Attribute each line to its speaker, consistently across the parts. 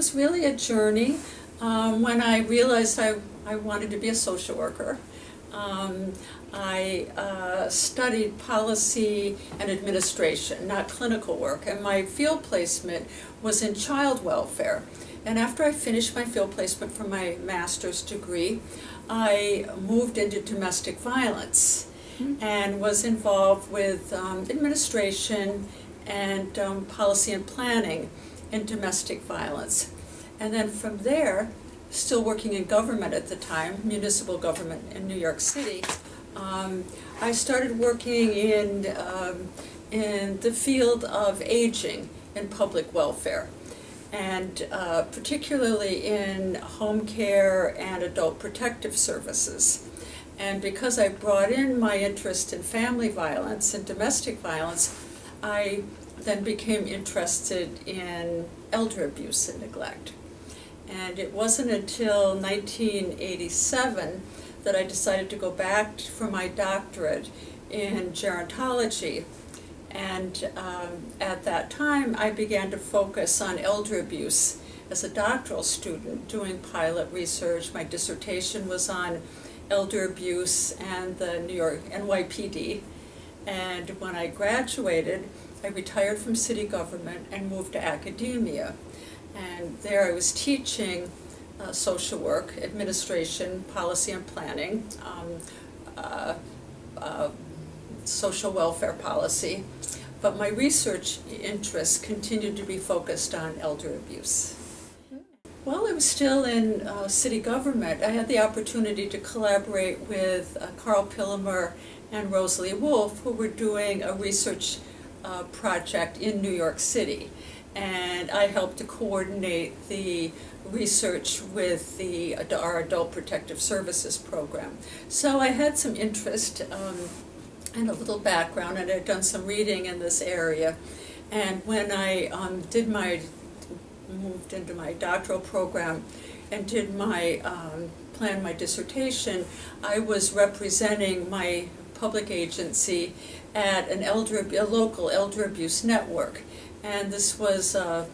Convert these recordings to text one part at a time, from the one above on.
Speaker 1: was really a journey when I realized I wanted to be a social worker. I studied policy and administration, not clinical work, and my field placement was in child welfare. And after I finished my field placement for my master's degree, I moved into domestic violence and was involved with administration and policy and planning in domestic violence. And then from there, still working in government at the time, municipal government in New York City, I started working in the field of aging in public welfare, and particularly in home care and adult protective services. And because I brought in my interest in family violence and domestic violence, I then became interested in elder abuse and neglect. And it wasn't until 1987 that I decided to go back for my doctorate in gerontology. And at that time, I began to focus on elder abuse as a doctoral student, doing pilot research. My dissertation was on elder abuse and the New York NYPD. And when I graduated, I retired from city government and moved to academia. And there I was teaching social work, administration, policy and planning, social welfare policy. But my research interests continued to be focused on elder abuse. While I was still in city government, I had the opportunity to collaborate with Carl Pillemer and Rosalie Wolf, who were doing a research project in New York City. And I helped to coordinate the research with our Adult Protective Services program. So I had some interest and a little background, and I'd done some reading in this area. And when I moved into my doctoral program and did planned my dissertation, I was representing my public agency at a local elder abuse network. And this was a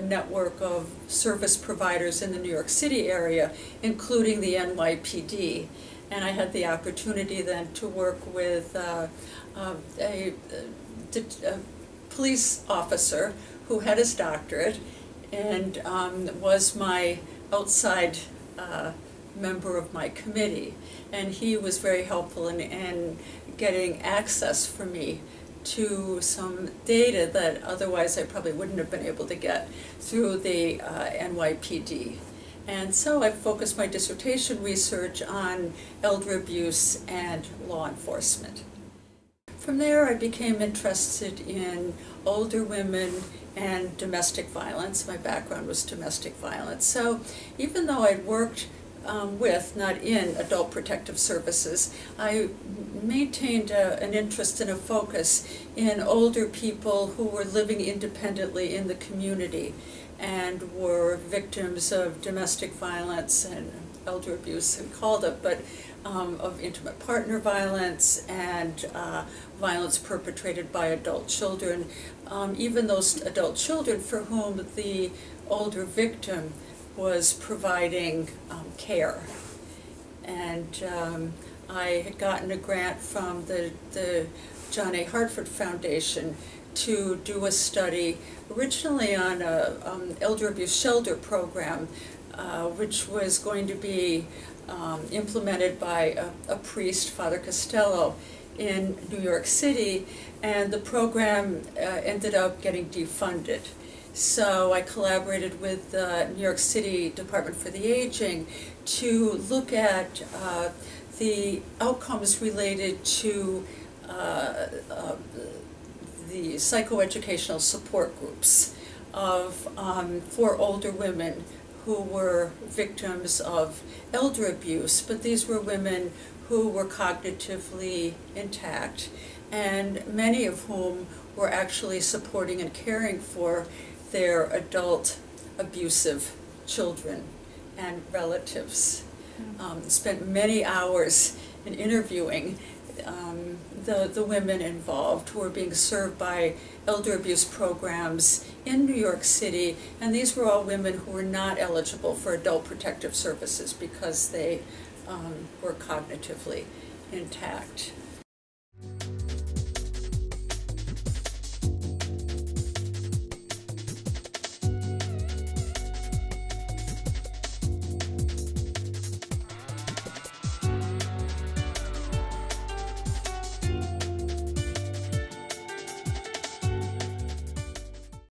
Speaker 1: network of service providers in the New York City area, including the NYPD. And I had the opportunity then to work with a police officer who had his doctorate and was my outside member of my committee. And he was very helpful in getting access for me to some data that otherwise I probably wouldn't have been able to get through the NYPD. And so I focused my dissertation research on elder abuse and law enforcement. From there I became interested in older women and domestic violence. My background was domestic violence. So even though I'd worked with, not in, adult protective services, I maintained an interest and a focus in older people who were living independently in the community and were victims of domestic violence and elder abuse, we called it, but of intimate partner violence and violence perpetrated by adult children, even those adult children for whom the older victim was providing care. And I had gotten a grant from the John A. Hartford Foundation to do a study originally on an elder abuse shelter program, which was going to be implemented by a priest, Father Costello, in New York City, and the program ended up getting defunded. So I collaborated with the New York City Department for the Aging to look at the outcomes related to the psychoeducational support groups for older women who were victims of elder abuse, but these were women who were cognitively intact, and many of whom were actually supporting and caring for their adult abusive children and relatives. Spent many hours in interviewing the women involved who were being served by elder abuse programs in New York City, and these were all women who were not eligible for adult protective services because they were cognitively intact.